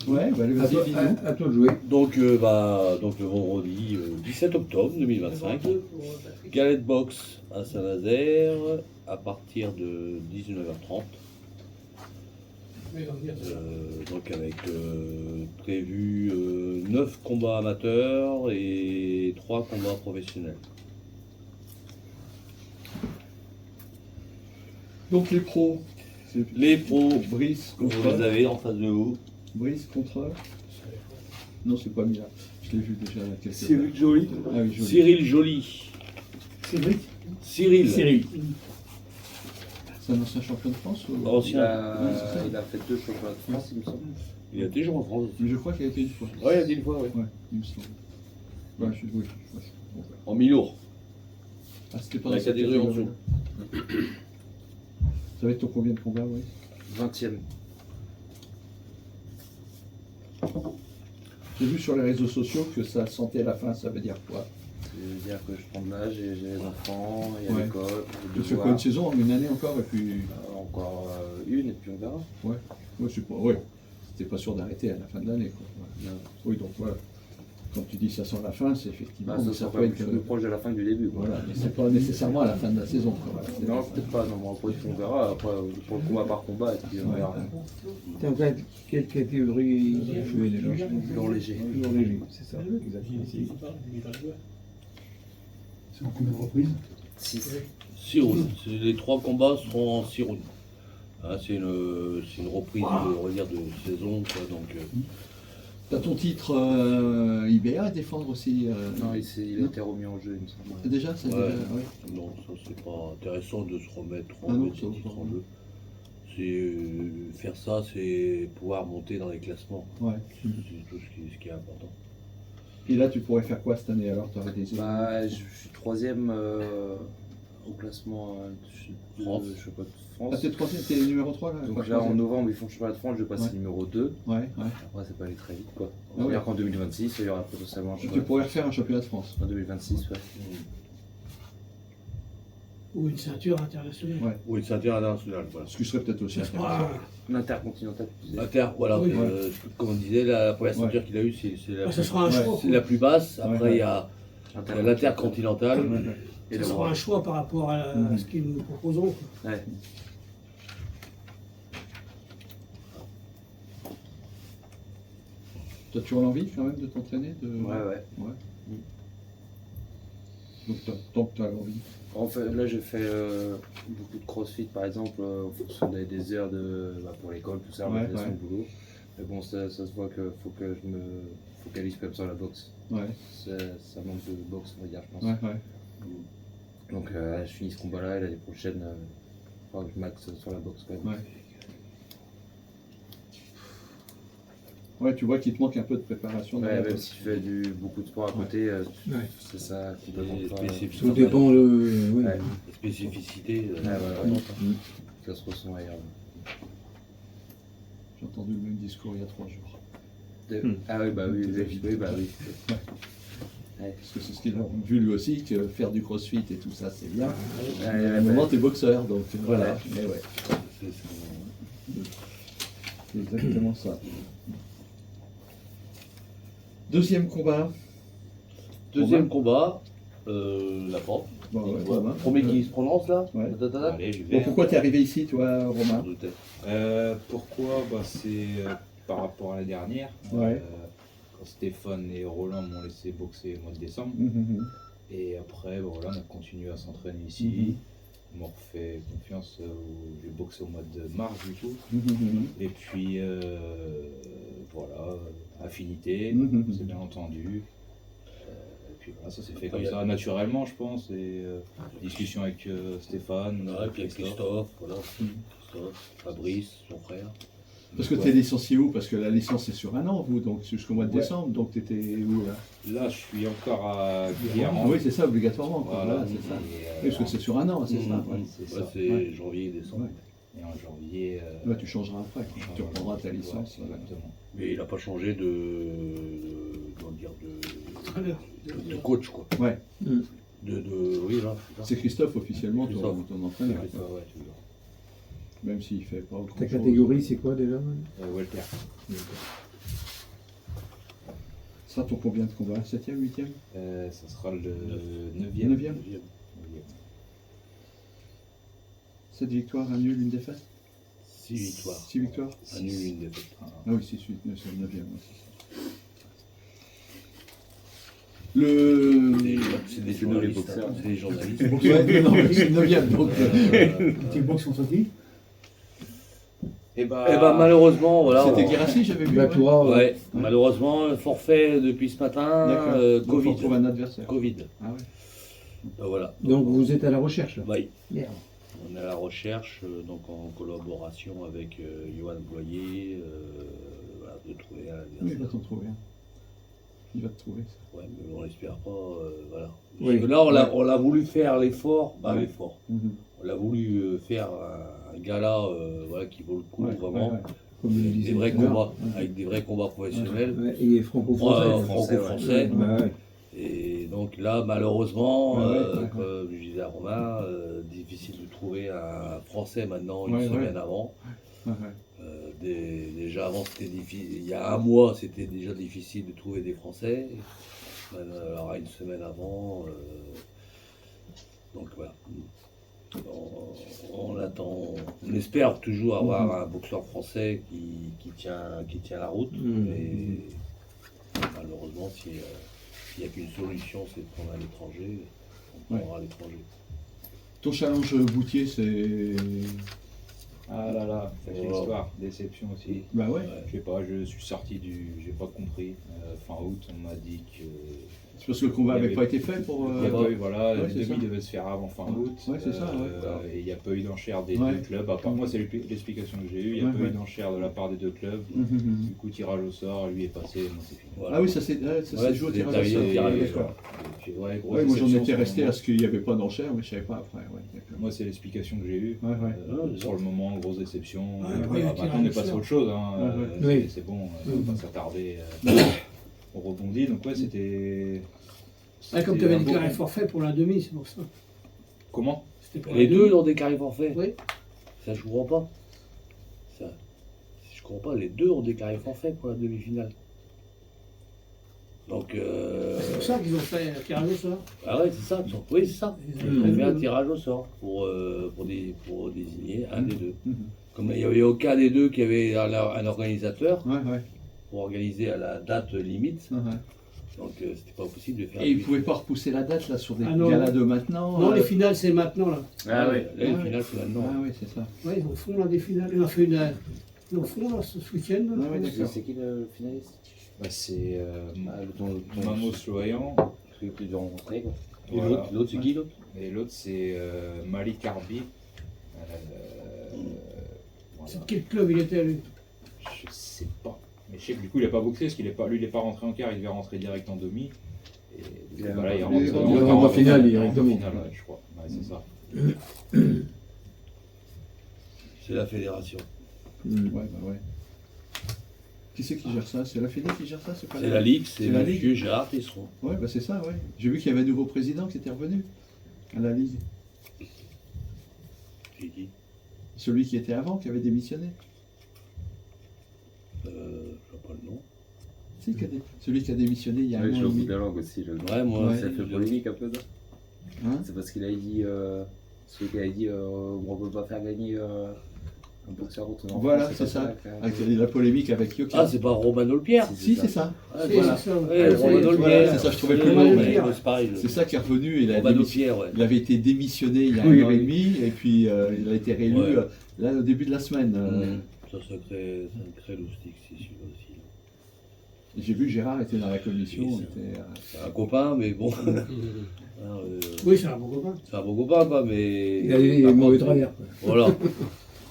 Ouais, bah, vas-y, dis-nous. À toi de jouer. Donc le vendredi 17 octobre 2025, Galette Box à Saint-Nazaire à partir de 19h30. Donc avec prévu 9 combats amateurs et 3 combats professionnels. Donc les pros. Les pros, Brice vous contre. les avez en face de vous. Brice contre. Non, c'est pas Mila. Je l'ai vu déjà quelques fois. Cyril Joly. Ah oui, joli. Cyril Joly. Cédric. Cyril. C'est un ancien champion de France ou... Ancien. Il a fait 2 championnats de France, il me semble. Il a déjà en France. Mais je crois qu'il a été une fois. Ouais, il a dit une fois, oui. Ouais, il me semble. Ouais, oui. Bon, bah. En mi-lourd. Ah, c'était pas La dans cette catégorie en catégorie. Ça va être ton combien de combats, oui 20e. J'ai vu sur les réseaux sociaux que ça sentait à la fin, ça veut dire quoi? C'est-à-dire que je prends de l'âge, j'ai les enfants, il y a Ouais. l'école, Tu le fais quoi, une saison, une année encore, et puis... encore une, et puis on verra. Ouais, je sais pas, ouais. C'était pas sûr d'arrêter à la fin de l'année, quoi. Ouais. Non. Oui, donc voilà. Quand tu dis ça sent la fin, c'est effectivement... Ça mais sera peut être, plus proche de la fin que du début. Quoi. Voilà, mais c'est pas nécessairement à la fin de la saison, quoi. Voilà, c'est- Non, peut-être pas, non, bon, après on verra, après pour le combat par combat, et puis on Ouais. verra. T'es en quelle catégorie je vais déjà Lourd léger. Lourd léger, c'est ça. Exactement. C'est en combien de reprises? 6. 6 rounds. Les 3 combats seront en 6 rounds. Hein, c'est une reprise on va dire, de saison. Quoi, donc, T'as ton titre IBA à défendre aussi Non, il a été remis en jeu, il me semble. Déjà, c'est Ouais. déjà... ouais. non, ça c'est pas intéressant de se remettre Ah non, ses ça, titres ça, en jeu. Faire ça, c'est pouvoir monter dans les classements. Ouais. C'est tout ce qui est important. Et là, tu pourrais faire quoi cette année alors? T'aurais des... Bah, je suis 3e au classement de France. championnat de Ah, France. t'es troisième, t'es numéro 3 là? Donc Enfin, là, en troisième. novembre, ils font le championnat de France, je vais passer Ouais. numéro 2. Ouais. Après, ça peut aller très vite, quoi. Ah On va ouais. dire qu'en 2026, il y aura potentiellement un Tu championnat. pourrais refaire un championnat de France. En 2026, ouais. Ou une ceinture internationale. Ouais. Oui, c'est international. Voilà. Ce qui serait peut-être aussi Ça sera- intéressant. L'intercontinental. Inter, voilà. Oui. Comme on disait, la première Ouais. ceinture qu'il a eue, c'est la, Ça sera un Ouais. choix. c'est la plus basse. Après, Ouais. il y a l'intercontinental. Et Ça le sera un choix par rapport à Mhm. ce qu'ils nous proposeront. Ouais. T'as toujours l'envie quand même de t'entraîner Ouais. Donc tant que t'as l'envie. En fait, là, je fais beaucoup de crossfit, par exemple, en fonction des heures pour l'école, tout ça, Ouais, l'organisation ouais. de boulot. Mais bon, ça se voit qu'il faut que je me focalise comme ça sur la boxe. Ouais, Ça manque de boxe, on va dire, je pense. ouais. Donc, je finis ce combat-là et l'année prochaine, il faudra que je maxe sur la boxe quand même. Ouais. Ouais, tu vois qu'il te manque un peu de préparation. dans Ouais, la même boxe. si je fais beaucoup de sport à côté, Ouais. c'est ça complètement Et pas. spécifique. Tout dépend de. Oui. Ouais. Spécificité. Ouais, ouais. Ça se ressent ailleurs. J'ai entendu le même discours il y a 3 jours. Ah oui, bah oui, bah oui. Parce que c'est ce qu'il a vu lui aussi, que faire du crossfit et tout ça, c'est bien. Ouais, À ouais, un moment, t'es boxeur, donc voilà. Ouais. Mais ouais, C'est- c'est exactement ça. Deuxième combat. Deuxième combat, la porte. Bon, ouais, Voilà. Romain. Premier qui se prononce là. Ouais. Ta-ta-ta. Allez, j'y Bon, vais. pourquoi t'es arrivé ici, toi, Romain? Je doutais. Pourquoi C'est par rapport à la dernière. Ouais. Quand Stéphane et Roland m'ont laissé boxer au mois de décembre. Mhm. Et après, voilà, on a continué à s'entraîner ici. Mhm. Ils m'ont refait confiance. J'ai boxé au mois de mars du coup. Mhm. Et puis, voilà, affinité, Mhm. c'est bien entendu. Et puis voilà, ça s'est fait comme ça naturellement, je pense. Et discussion avec Stéphane, Ouais, et puis avec Christophe, voilà. Mhm. Christophe, Fabrice, son frère. Parce que Ouais. t'es licencié où? Parce que la licence est sur un an, vous, donc jusqu'au mois de Ouais. décembre, donc t'étais où là? Là, je suis encore à Ah Guilherand. oui, c'est ça, obligatoirement. quoi. Voilà, Voilà, c'est ça. Et, Oui, parce que c'est sur un an, c'est ça. Mhm. Ouais. c'est Ouais, ça. c'est Ouais. janvier, décembre. Ouais. Et en janvier. Là, tu changeras après, quand tu reprendras ta Ouais, licence. exactement. Mais il n'a pas changé comment dire, Très bien. de coach quoi. Ouais. Oui là. c'est ça. C'est Christophe officiellement, ton Christophe. entraîneur. C'est ça, ouais, toujours. Même s'il fait pas grand Ta chose. catégorie, c'est quoi déjà Walter. sera ton combien de combats? 7e, 8e? Ça sera le 9e. 9e? 7 victoires, un nul, une défaite? 6 victoires. 6 victoires? Un nul, une défaite. Ah oui, 6, 8, 9, c'est le 9e. Ouais, c'est ça. Le. C'est des C'est nous, les journalistes. boxeurs. C'est des journalistes. Ouais, non, mais c'est le 9e, donc. Tu boxes contre qui? Et Eh ben malheureusement, voilà. C'était on- Guérassi, j'avais vu. Batura, Ouais, malheureusement, forfait depuis ce matin, D'accord. Donc, faut Covid. trouver un adversaire. Covid. Ah ouais. Voilà. Donc vous êtes à la recherche là. Oui. Merde. On est à la recherche, donc en collaboration avec Johan Boyer, voilà, de trouver un Oui, il va adversaire. t'en trouver un. Il va te trouver. Ça. Ouais, mais on l'espère pas, voilà. Oui. Parce que là, on l'a voulu faire l'effort, Ouais. l'effort. Mhm. On a voulu faire un gala voilà, qui vaut le coup, Ouais, vraiment. ouais, ouais. Comme je le disais Des vrais tout à l'heure. combats, avec des vrais combats professionnels. Ouais, et franco-français. Franco-français. Ouais, ouais. Et donc là, malheureusement, Ouais, ouais. comme je disais à Romain, difficile de trouver un Français maintenant une Ouais, semaine ouais. avant. Ouais, ouais. Déjà avant, c'était difficile. Il y a un mois, c'était déjà difficile de trouver des Français. Alors une semaine avant, donc voilà. On attend, on espère toujours avoir un boxeur français qui tient la route, mais malheureusement, s'il n'y a qu'une solution, c'est de prendre à l'étranger, on prendra à l'étranger. Ton challenge Boutier, c'est. Ah là là, sacrée Wow. histoire, déception aussi. Bah ouais. Je sais pas, je suis sorti j'ai pas compris. Fin août, on m'a dit que. C'est parce que le combat Il y n'avait avait- pas été fait pour. Il n'y a pas eu, voilà, ouais, le c'est ça. demi devait se faire avant fin août. Ouais, c'est ça, ouais. Et il n'y a pas eu d'enchère des Ouais. deux clubs. À part moi, c'est l'explication que j'ai eue. Il n'y a Ouais, pas ouais. eu d'enchère de la part des deux clubs. Mhm. Du coup, tirage au sort, lui est passé, moi c'est fini. Voilà. Ah oui, ça s'est joué au c'était tirage au taillé sort. au tirage au D'accord. sort. Et puis, ouais, grosse Ouais, moi j'en déception étais sur le resté moment. à ce qu'il n'y avait pas d'enchère, mais je savais pas après. Ouais, d'accord. Moi, c'est l'explication que j'ai eue. Ouais, ouais. Sur le moment, grosse déception. Ouais, Voilà, après, le maintenant, tirage on au est passé à sort. autre chose. Hein. Ouais, ouais. C'est bon, on va pas s'attarder. On rebondit. Donc, ouais, c'était. Ah, comme tu c'était avais un beau déclaré combat. forfait pour la demi, c'est pour ça. Comment? C'était pour Les la deux demi. ont des carrés forfaits. Oui. Ça, je comprends pas. Ça, je comprends pas. Les deux ont des carrés forfaits pour la demi-finale. Donc, C'est pour ça qu'ils ont fait un tirage au sort. ah ouais, c'est ça. Oui, c'est ça. Ils Ils ont ont fait un prévu. tirage au sort pour désigner un des deux. Mhm. Comme il n'y avait aucun des deux qui avait un organisateur Ouais, ouais. pour organiser à la date limite, Ouais, ouais. donc c'était pas possible de faire. Et ils ne pouvaient pas repousser la date là sur des Ah non. galas de maintenant. Non, les finales, c'est maintenant, là. Ah oui. ouais, là, le Ah final c'est maintenant. Ah oui, c'est ça. Ouais, ils en font là des finales. Ils en fait une. Ils en font là ce week-end. là. Ah ouais, d'accord. C'est qui le finaliste? Bah, c'est Ton Mamos Loyan. celui que tu as rencontré, quoi. Et Voilà. l'autre c'est qui l'autre? Et l'autre, c'est Malik Harbi. Voilà. C'est de quel club il était, lui? Je sais pas. Mais je sais que du coup, il n'a pas boxé parce qu'il est pas, lui, il n'est pas rentré en quart, il devait rentrer direct en demi. Et du coup, Il voilà, il est est rentré rentré en finale en directement. finale, ouais, je crois. Ouais, c'est ça. C'est la fédération. Ouais, bah ouais. Qui c'est qui gère ça? C'est la Fédé qui gère ça? C'est pas C'est la Ligue, C'est c'est la monsieur Gérard Tesseron. Ouais, bah c'est ça, ouais. J'ai vu qu'il y avait un nouveau président qui était revenu à la Ligue. J'ai dit. Celui qui était avant, qui avait démissionné. Je vois pas le nom. Si, celui qui a démissionné il y a Oui, un je an et joue au bout demi. de la langue aussi. Ouais, moi, Ouais. Ça fait polémique un peu, ça. Hein? C'est parce qu'il a dit. Celui qui a dit on ne peut pas faire gagner un boxeur contre un enfant. Voilà, pas c'est ça. que- Avec la polémique avec Yoka. Ah, c'est pas Romano Le Pierre. Si, c'est ça. Ah, Si, voilà. c'est ça. Ouais, Ouais, Romano Le voilà, Pierre. c'est ça, je trouvais Ouais, plus le nom, ouais, mais- ouais, c'est pareil. C'est ça qui est revenu. Il a Romano démissionné. Pierre, ouais. Il avait été démissionné il y a Oui, un an oui. et demi, et puis il a été réélu Ouais. là au début de la semaine. Ça crée loustique, c'est celui-là aussi. J'ai vu Gérard était dans la commission. Oui, était, C'est un copain, mais bon. Oui, c'est un bon copain. C'est un bon copain, quoi, mais. Il a des Par mauvais contre, travers. Voilà.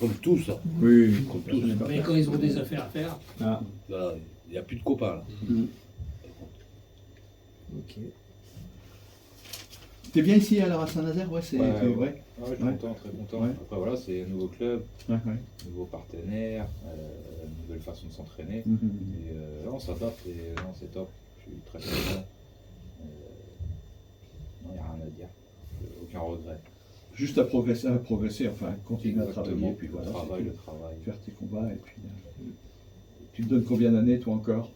Comme tous, hein. Oui. Comme tous. Mais quand ils ont des affaires à faire. Ah, Voilà. Il n'y a plus de copains, là. ok. T'es bien ici alors à Saint-Nazaire? Ouais, c'est Ouais, c'est ouais. vrai. Ah ouais, je suis Ouais. content, très content. Ouais. Après, voilà, c'est un nouveau club, Ouais, ouais. nouveau partenaire, nouvelle façon de s'entraîner. Mhm. Et non, ça tape, et non, c'est top. Je suis très content. Non, il n'y a rien à dire. Aucun regret. Juste à progresser, enfin, continuer à travailler, puis voilà. Le travail, c'est le tout. travail. Faire tes combats, et puis. Tu te donnes combien d'années, toi encore?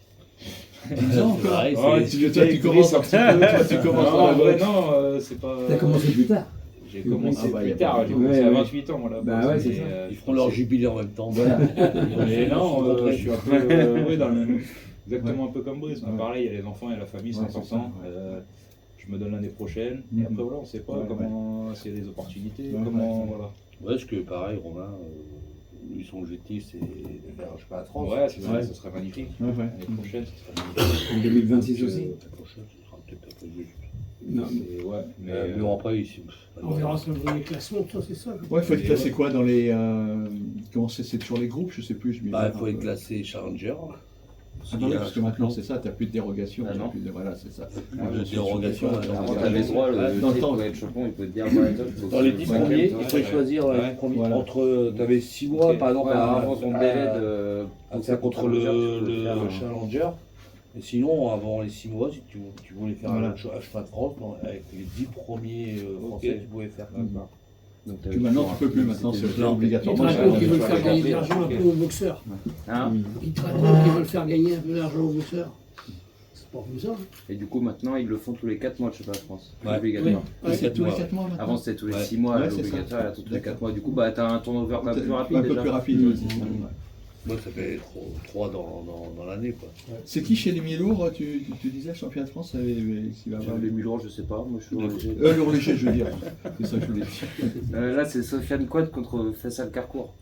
10 ans encore. Pareil, Ouais, c'est- Toi, tu commences un petit peu, toi, tu commences Non, dans la en vrai, boxe. non, c'est pas. T'as commencé plus tard. J'ai commencé Ah bah, y a plus tard, pas- j'ai commencé Ouais, à ouais. 28 ans, moi, là. Bah ouais, c'est ça. Ils feront leur jubilé en même temps. Voilà. Mais non, rencontrés. je suis un peu ouais, dans le même. Exactement un peu comme Brice. Ouais. Pareil, il y a les enfants, il y a la famille, c'est Ouais, c'est important. ça, Je me donne l'année prochaine. Mhm. Et après, voilà, on sait pas Ouais, comment. S'il y a des opportunités, Ouais, comment. ouais. Voilà. Ouais, parce que pareil, Romain, lui, son objectif, c'est de faire, je sais pas, à 30. Ouais, c'est ça, Ouais. ce serait magnifique. Ouais, ouais. L'année prochaine, ce serait magnifique. En 2026 Donc, aussi. La prochaine, ce sera peut-être un peu juste. Non, c'est- ouais, mais. Mais bon, après, ici. On verra ça dans les classements, ça c'est ça. Ouais, il faut être Et classé ouais. quoi dans les. Comment c'est toujours les groupes, je sais plus. Je m'y Bah, perds il faut un être peu. classé Challenger. Ah bah oui, parce que maintenant c'est ça, t'as plus de dérogation. Ah t'as non. plus de... Voilà, c'est ça. De dérogation, Avant, t'avais le droit, Dans le le type temps. pour être champion, il peut te dire, voilà, toi, faut Dans les que 10 tu sois premiers, cinquième, il toi. faut choisir Ouais. Voilà. entre. Tu avais 6 mois, Ok. par exemple, Ouais, à- avant ton à- délai de. à- contre le faire un- Challenger. Et sinon, avant les 6 mois, si tu voulais faire Voilà. un chemin de France, avec les 10 premiers français, tu pouvais faire comme ça. Donc, Puis maintenant tu peux plus, maintenant c'est Il y a obligatoirement. des drapeaux qui veulent faire gagner de Ouais. l'argent un peu aux boxeurs. Hein Il y a des drapeaux qui veulent faire gagner un peu d'argent aux boxeurs. C'est pas comme ça. Et du coup, maintenant, ils le font tous les 4 mois, je sais pas, je pense. Ouais. Obligatoire. Ouais. C'est tous les mois. 4 mois maintenant. Avant, c'était tous les Ouais. 6 mois, Ouais, c'est l'obligatoire, ça. et là, tous les 4 D'accord. mois. Du coup, bah, t'as un turnover plus rapide Un peu déjà. plus rapide, ouais, c'est ça. Ouais. Moi, ça fait 3 dans l'année, quoi. C'est qui chez les mi-lourds, tu disais, champion de France, qui va avoir Les mi-lourds, je sais pas, moi je suis léger. lourd léger, je veux dire. C'est ça que je voulais dire. Là, c'est Sofiane Quad contre Faisal Carcourt.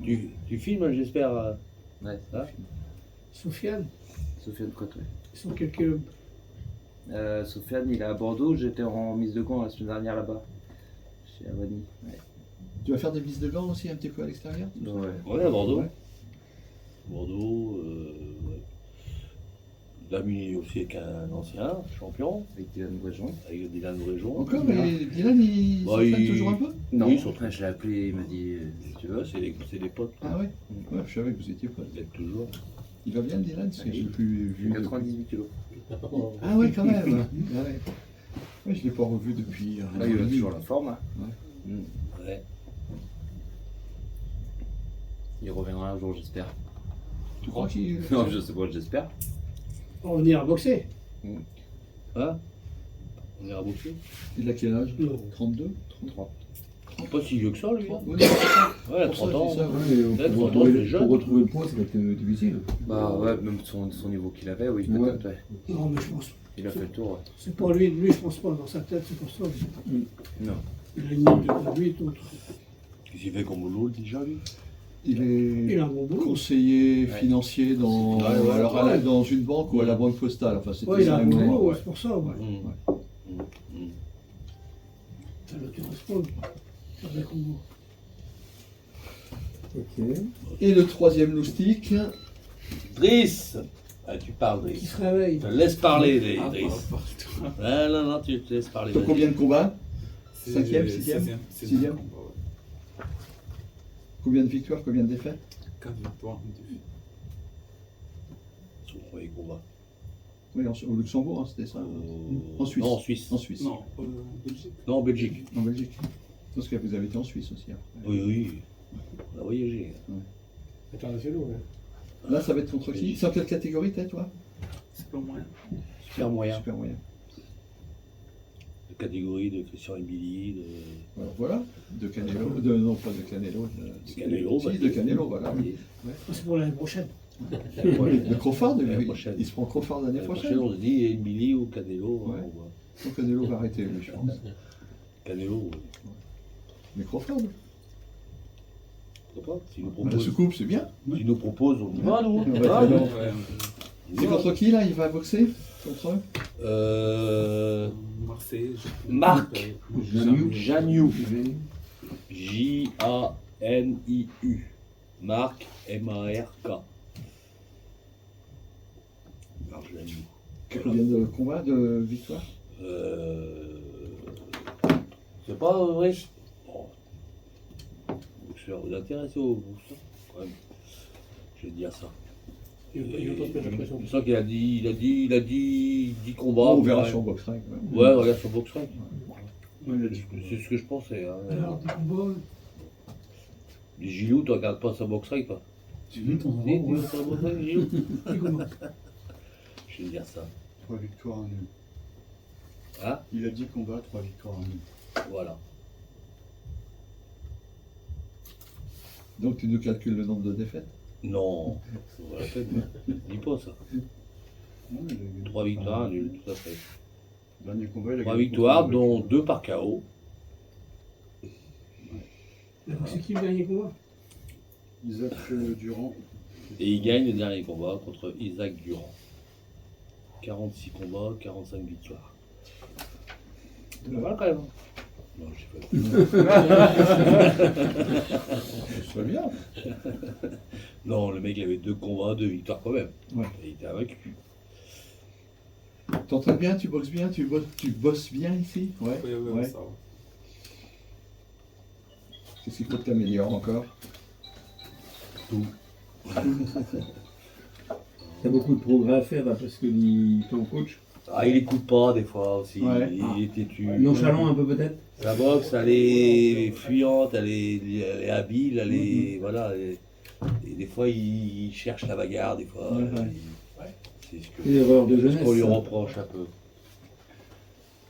Tu filmes, j'espère. Ouais, Hein Sofiane, Sofiane Quad, ouais. ils sont quelques. Sofiane, il est à Bordeaux, j'étais en mise de gants la semaine dernière là-bas, chez Avani. Tu vas faire des bises de gants aussi un petit peu à l'extérieur tout ça Ouais. Ouais, à Bordeaux. Ouais. Bordeaux, ouais. Dami aussi avec un ancien champion, Avec Dylan Bréjon. avec Dylan Bréjon. Encore, mais Dylan, il Bah, s'entraîne il- toujours un peu Non, Oui, surtout. je l'ai appelé, il m'a dit tu veux. C'est des potes, Ah ouais Ouais, je savais que vous étiez potes. peut-être toujours. Il va bien le Dylan, parce que Oui. j'ai plus vu. 98 kilos. Ah ouais, quand même. Ouais. Ouais, je l'ai pas revu depuis. Là, il a toujours la forme. Hein. Ouais. Il reviendra un jour, j'espère. Tu crois qu'il. Non, je sais pas, j'espère. On va venir à boxer. Hein On ira boxer. Il a quel âge Non. 32 30. Pas si vieux que ça, lui. Hein. Ouais, c'est ça. Ouais, à Pour ça, 30 ans. je dis ça, ouais. Ouais, Peut-être pour, qu'on doit être retrouver, jeune. pour retrouver le poids, ça va être difficile. Bah ouais, même son niveau qu'il avait, oui, Ouais. peut-être, ouais. Non, mais je pense. Il a fait le tour, ouais. C'est pas lui, je pense pas, dans sa tête, c'est pour ça. Non. Il a une ligne de conduite, autre. Qu'est-ce qu'il fait comme boulot, déjà, lui? Il Il est a un bon boulot. conseiller Ouais. financier dans, Ouais, ouais, alors, ouais. dans une banque ou à la banque postale. Enfin, c'était Ouais, il a ça, un bon vraiment, boulot, ouais. c'est pour ça. Ouais. Ça doit correspondre. Ça doit être bon. Ok. Et le troisième loustic, Driss Ah, tu parles, Qui Driss. se réveille. Je te laisse parler, Ah, Driss. bah, Non, non, tu te laisses parler. pour vas-y. combien de combats C'est- Cinquième, sixième sixième. Sixième. Combien de victoires, combien de défaites 4 victoires, une défaite. Son premier combat. Oui, au Luxembourg, hein, c'était ça. En Suisse. Non, en Suisse. En Suisse. Non, Belgique. Non, en Belgique. En Belgique. Parce que vous avez été en Suisse aussi. Après. Oui, oui. On a voyagé. Internationaux, ouais. Là, ça va être contre qui C'est en quelle catégorie, t'es, toi C'est pas moyen. Super moyen. Super moyen. De catégorie de Christian Emili, Alors, voilà, de Canelo, non pas de Canelo, de Canelo. si, de Canelo, voilà. C'est pour l'année prochaine. De Crawford, L'année lui, prochaine. il se prend Crawford l'année L'année prochaine. prochaine, on se dit Emili ou Canelo. Ouais. On voit. Donc Canelo va arrêter, lui, je pense. Canelo, Mais Crawford, pourquoi pas? S'il nous la propose, soucoupe, c'est bien. s'il nous propose, on y va, nous. Ouais, Ah, c'est bon. nous. Ouais, C'est contre qui, là, il va boxer Contre eux Marseille. Marc Janiou. Janiou. J-A-N-I-U. Marc M-A-R-K. Marc Janiou. Combien de combats, de victoires C'est pas vrai. Bon. Boxeur, vous intéressez au boxeur quand même. Je vais te dire ça. Il va pas se mettre la pression. Je sens qu'il a dit 10 combats. On verra ouais. sur BoxRec. Ouais, regarde sur BoxRec. Ouais, C'est ce que je pensais. Hein. Alors, des combats, Les Gilou, tu regardes pas sa BoxRec, toi? Si, tu regardes sa BoxRec, Gilou? des combats. Je vais dire ça. 3 victoires, 1 nul. Hein? Il a 10 combats, 3 victoires, 1 nul. Voilà. Donc tu nous calcules le nombre de défaites? Non, ça vaut la peine. Dis pas ça. Non, il a eu 3 victoires, 1 nul, tout à fait. le dernier combat, il a 3 gagné victoires, contre- dont 2 par KO. C'est qui le dernier combat? Isaac Durand. Et il gagne le dernier combat contre Isaac Durand. 46 combats, 45 victoires. C'est pas mal quand même. Non, je sais pas. C'est bien. Non, le mec il avait 2 combats, 2 victoires quand même. Ouais. Et il était invaincu. T'entraînes bien, tu boxes bien, tu bosses bien ici? Ouais. Oui, oui, Ouais. ça va. Qu'est-ce qu'il faut que tu améliores encore? Tout. T'as beaucoup de progrès à faire d'après ce que dit ton coach. Ah, il écoute pas des fois aussi. Ouais. Il est têtu. Nonchalant un peu peut-être. La boxe, elle est fuyante, elle est habile, elle est. Voilà. Et des fois, il cherche la bagarre, des fois. Ouais, ouais. C'est ce Une erreur de ce jeunesse. qu'on lui ça. reproche un peu.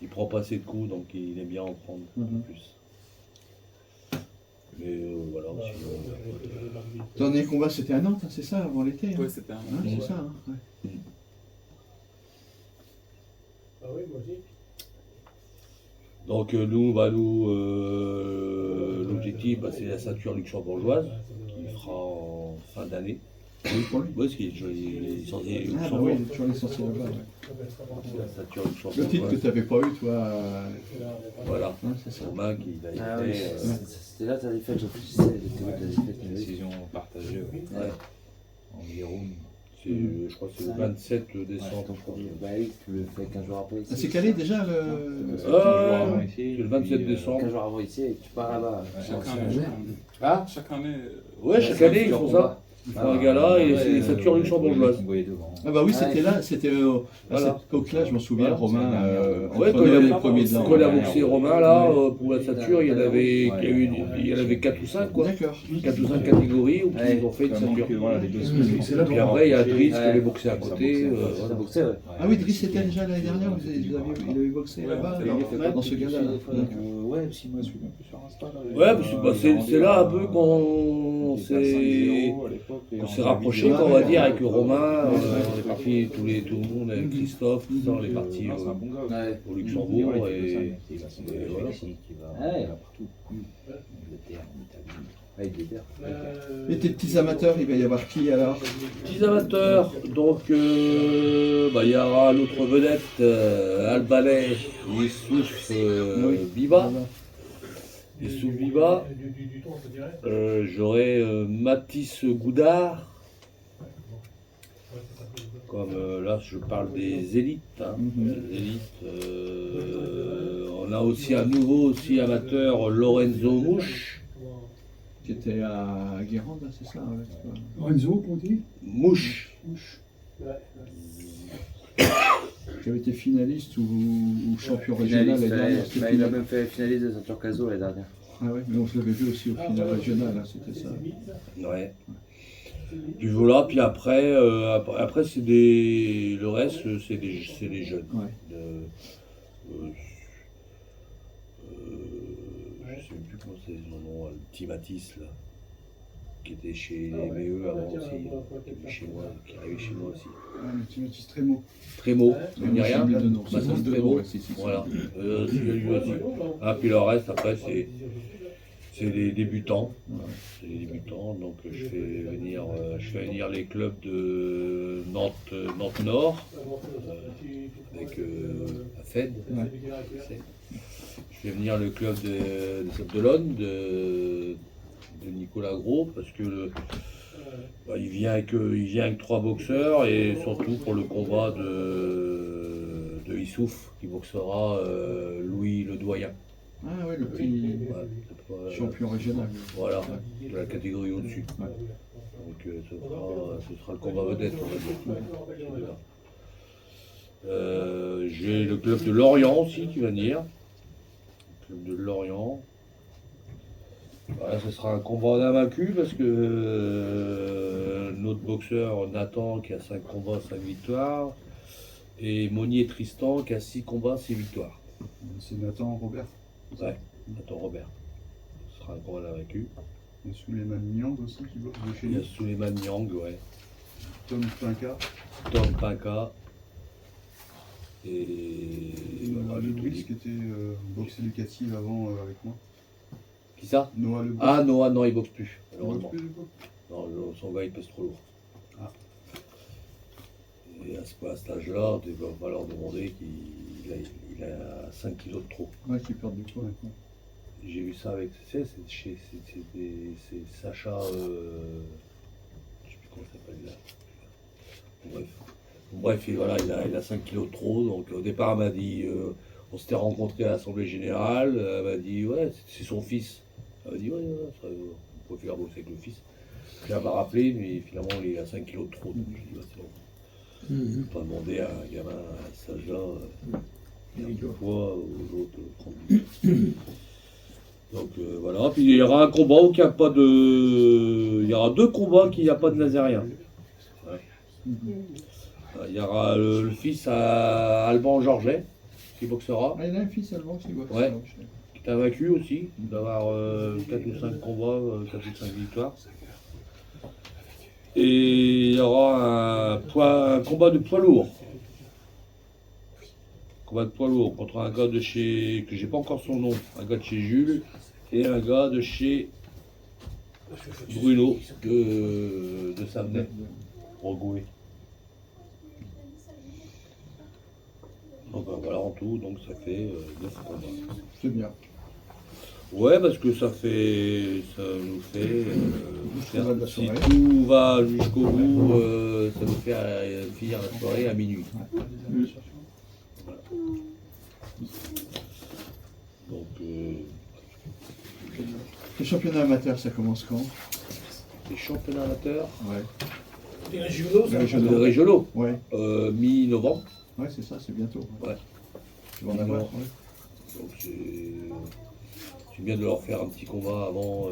Il prend pas assez de coups, donc il aime bien en prendre un peu plus. Mais voilà, sinon. Ton dernier combat c'était à Nantes, hein, c'est ça, avant l'été? Hein? Ouais, c'était un. Hein, c'est ça, hein, ouais. Donc l'objectif, c'est la ceinture luxembourgeoise, qu'il fera en fin d'année. Oui, pour lui. Oui, parce qu'il est censé Ah bah Luxembourg. oui, il est toujours licencié là-bas. Ouais. C'est la ceinture Le titre que luxembourgeoise. tu n'avais pas eu, toi, Voilà, hein, c'est ça. Romain qui a été. Ah oui, c'était là ta défaite, je réfléchissais, c'était où ta défaite? mais oui. Décision partagée, ouais. Ouais. En 10 rounds. Je crois que c'est le 27 décembre. Ton premier. Bah oui, tu le fais 15 jours après ici. Ah, c'est calé déjà le. C'est le 27 décembre. 15 jours avant ici et tu pars là-bas. Chaque année. Ah Chaque année. ouais, chaque année ils font ça. Ils font un gala et c'est les ceintures luxembourgeoises. Vous voyez devant. Ah bah oui, Ah, c'était là, c'était à Voilà. cette époque-là, je m'en souviens, Voilà. Romain, Ouais, quand entraînait il les a, premiers de l'an. quand il a boxé Romain là, pour la ceinture, il y en avait, il y en avait 4 ou 5 quoi. D'accord. 4 ou 5 catégories où Ouais. ils ont fait une ceinture. Voilà, les deux Puis après, il y a Driss qui avait boxé à côté. T'as Voilà. boxé, ouais. Ah oui, Driss était déjà l'année dernière, il avait boxé Ouais, là-bas, il avait fait dans ce gala. Ouais, si moi je suis un peu sur Insta. Là, Ouais, parce que bah, c'est là un peu qu'on s'est rapproché, on va dire, avec Romain. On est parti tout le monde, avec Christophe, tout ça, on est parti C'est un bon gars. Ouais. au Luxembourg et voilà. Ouais. partout. Angleterre, Italie. Avec des terres. Et tes petits amateurs, il va y avoir qui alors? Petits amateurs, donc il y aura notre vedette albanais, Youssouf Biba. Youssouf Biba. J'aurai Mathis Goudard. Comme là, je parle des élites. Hein, des élites. On a aussi un nouveau amateur, Lorenzo Mouche. Qui était à Guérande, hein, c'est ça? Ouais, Lorenzo, qu'on dit? Mouche. qui avait été finaliste ou champion régional l'année Finaliste, dernière. ouais. c'était Bah, il a final. même fait finaliste de ceinture Caso l'année dernière. Ah ouais, mais on se l'avait vu aussi au final régional, hein, c'était ça. Ouais. Puis voilà, puis après, c'est le reste, c'est des jeunes. Ouais. Je sais même plus comment c'est son nom, le petit Matisse là, qui était chez les ME avant aussi, qui est venu chez moi, qui est arrivé chez moi aussi. Ah, le petit Mathis Trémo. Trémo, ça ne dit rien. de nom. Bah, ça, c'est Trémo. Voilà. C'est lui aussi. Ah, puis le reste, après, c'est les débutants. C'est les débutants, donc je fais venir les clubs de Nantes Nord, avec la Fed. Ouais. Je fais venir le club de Sainte-Dolonne, de Nicolas Gros, parce que il vient avec 3 boxeurs, et surtout pour le combat de Issouf, qui boxera Louis Le Doyen. Ah ouais, le petit Ouais, champion régional. voilà, de la catégorie au-dessus. Ouais. Donc ce sera le combat vedette, on va dire. J'ai le club de Lorient aussi qui va venir. Le club de Lorient. Voilà, ce sera un combat en invaincu parce que notre boxeur Nathan qui a 5 combats, 5 victoires. Et Monnier Tristan qui a 6 combats, 6 victoires. C'est Nathan Robert. Ouais, Nathan Robert. Ce sera un combat vaincu. Il y a Suleiman Niang aussi qui boxe de chez Il y a nous. Suleiman Niang, ouais. Tom Pinka. Tom Pinka. Et Et Noah voilà, j'ai tout Lebris dit. qui était boxe éducative avant avec moi. Qui ça? Noah Lebris. Ah Noah, non, il boxe plus, Il boxe malheureusement. plus, du coup. Non, son gars il pèse trop lourd. Ah. Et à cet âge-là, il va falloir demander qu'il a 5 kilos de trop. Ouais, qui perd du poids maintenant. J'ai vu ça avec c'est Sacha, je sais plus comment il s'appelle là. Bref, il a 5 kilos de trop. Donc au départ, elle m'a dit, on s'était rencontrés à l'Assemblée Générale. Elle m'a dit, ouais, c'est son fils. Elle m'a dit, ouais, ça, on peut faire bosser avec le fils. Puis elle m'a rappelé, mais finalement, il a 5 kilos de trop. Donc j'ai dit, ouais, c'est bon. On peut pas demander à un gamin à cet âge-là, du poids aux autres prendre. Donc voilà, puis il y aura un combat où il n'y a pas de. Il y aura 2 combats qu'il n'y a pas de Nazérien. Ouais. Il y aura le fils à Alban Georget qui boxera, Ah, il y en a un fils allemand qui boxe. Ouais. là, je sais. qui est invaincu aussi. Il doit avoir 4 ou 5 combats, 4 ou 5 victoires. Et il y aura un combat de poids lourd. Combat de poids lourd contre un gars de chez. Que j'ai pas encore son nom. Un gars de chez Jules et un gars de chez Bruno de Savenay. Rogoué. Donc ben, voilà en tout, donc ça fait 9 combats. C'est bien. Ouais, parce que ça nous fait, combat de la si soirée. tout va jusqu'au bout, ça nous fait finir la soirée à minuit. Voilà. Donc, Le championnat amateur, ça commence quand? les championnats amateurs, Ouais. Les régionaux, ça. Les régionaux. les régionaux, Ouais, mi-novembre. ouais, c'est ça, c'est bientôt. Ouais. Tu vas en avoir. Ouais. Donc c'est bien de leur faire un petit combat avant